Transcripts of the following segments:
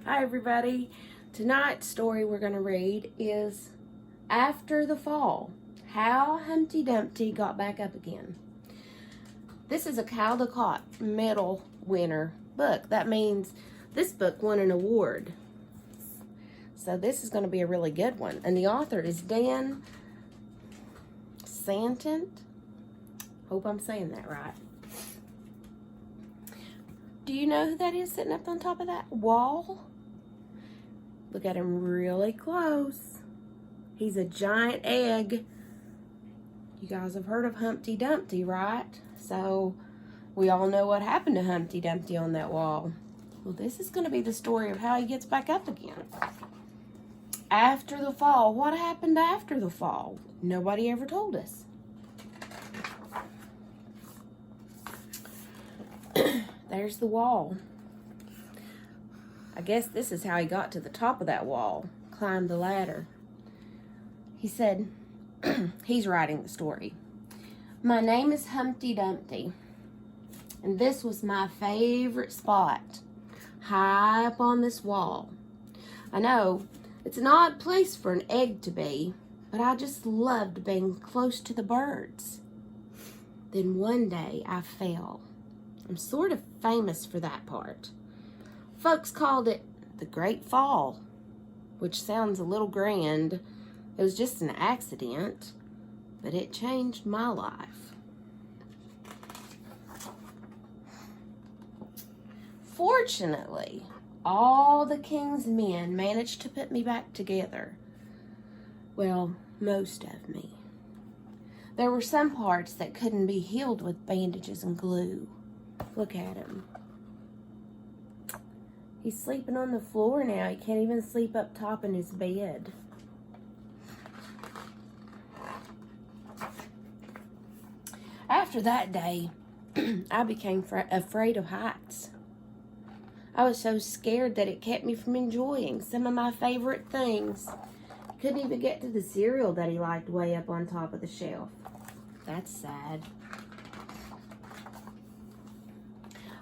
Hi everybody. Tonight's story we're going to read is After the Fall, How Humpty Dumpty Got Back Up Again. This is a Caldecott Medal winner book. That means this book won an award. So this is going to be a really good one. And the author is Dan Santat. Hope I'm saying that right. Do you know who that is sitting up on top of that wall? Look at him really close. He's a giant egg. You guys have heard of Humpty Dumpty, right? So we all know what happened to Humpty Dumpty on that wall. Well, this is going to be the story of how he gets back up again. After the fall. What happened after the fall? Nobody ever told us. There's the wall. I guess this is how he got to the top of that wall. Climbed the ladder. He said, he's writing the story. My name is Humpty Dumpty. And this was my favorite spot. High up on this wall. I know, it's an odd place for an egg to be. But I just loved being close to the birds. Then one day I fell. I'm sort of famous for that part. Folks called it the Great Fall, which sounds a little grand. It was just an accident, but it changed my life. Fortunately, all the king's men managed to put me back together. Well, most of me. There were some parts that couldn't be healed with bandages and glue. Look at him. He's sleeping on the floor now. He can't even sleep up top in his bed. After that day, I became afraid of heights. I was so scared that it kept me from enjoying some of my favorite things. Couldn't even get to the cereal that he liked way up on top of the shelf. That's sad.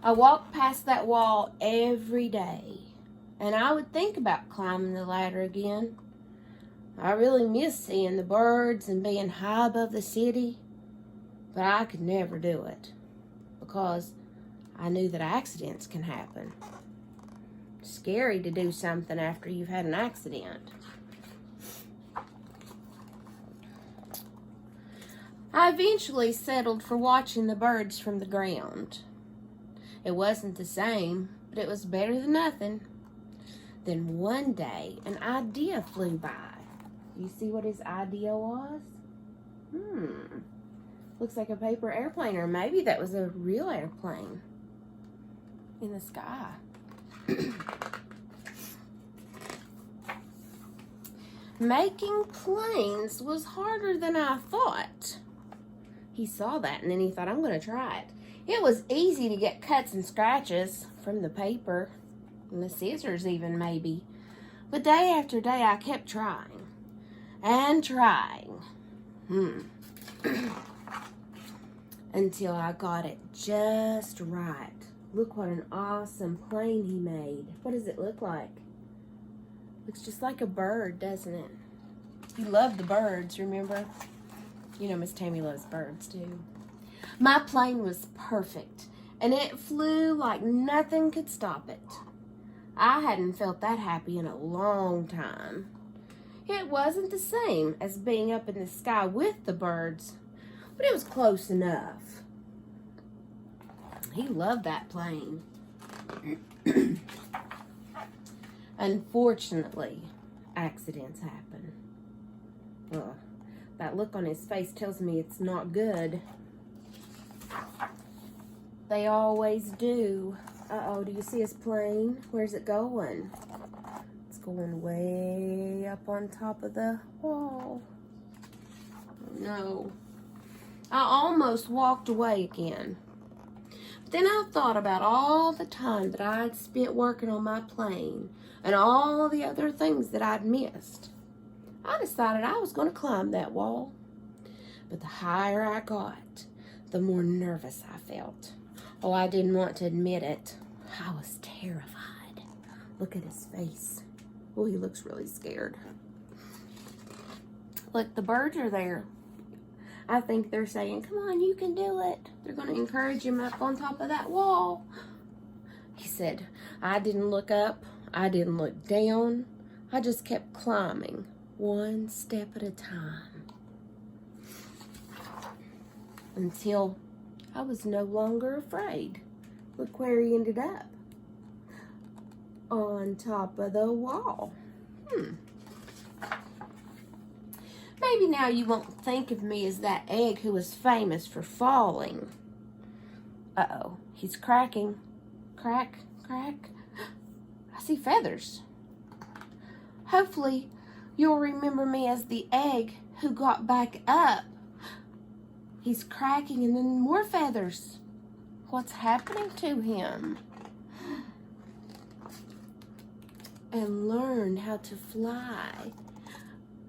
I walked past that wall every day, and I would think about climbing the ladder again. I really miss seeing the birds and being high above the city, but I could never do it because I knew that accidents can happen. Scary to do something after you've had an accident. I eventually settled for watching the birds from the ground. It wasn't the same, but it was better than nothing. Then one day, an idea flew by. You see what his idea was? Looks like a paper airplane, or maybe that was a real airplane in the sky. Making planes was harder than I thought. He saw that and then he thought, I'm going to try it. It was easy to get cuts and scratches from the paper and the scissors even maybe. But day after day I kept trying and trying. Until I got it just right. Look what an awesome plane he made. What does it look like? Looks just like a bird, doesn't it? He loved the birds, remember? You know Miss Tammy loves birds too. My plane was perfect, and it flew like nothing could stop it. I hadn't felt that happy in a long time. It wasn't the same as being up in the sky with the birds, but it was close enough. He loved that plane. Unfortunately, accidents happen. Ugh. That look on his face tells me it's not good. They always do. Uh-oh, do you see his plane? Where's it going? It's going way up on top of the wall. Oh, no. I almost walked away again. But then I thought about all the time that I'd spent working on my plane and all the other things that I'd missed. I decided I was going to climb that wall. But the higher I got, the more nervous I felt. Oh, I didn't want to admit it. I was terrified. Look at his face. Oh, he looks really scared. Look, the birds are there. I think they're saying, come on, you can do it. They're going to encourage him up on top of that wall. He said, I didn't look up. I didn't look down. I just kept climbing, one step at a time, until I was no longer afraid. Look where he ended up. On top of the wall. Maybe now you won't think of me as that egg who was famous for falling. Uh-oh, he's cracking. Crack, crack. I see feathers. Hopefully, you'll remember me as the egg who got back up. He's cracking and then more feathers. What's happening to him? And learn how to fly.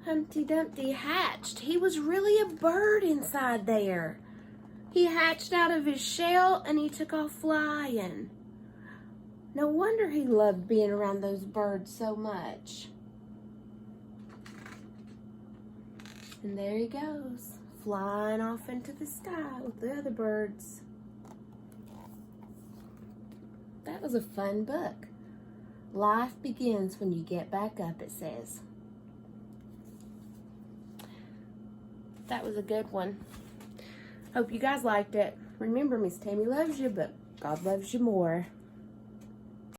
Humpty Dumpty hatched. He was really a bird inside there. He hatched out of his shell and he took off flying. No wonder he loved being around those birds so much. And there he goes, flying off into the sky with the other birds. That was a fun book. Life begins when you get back up, it says. That was a good one. Hope you guys liked it. Remember, Miss Tammy loves you, but God loves you more.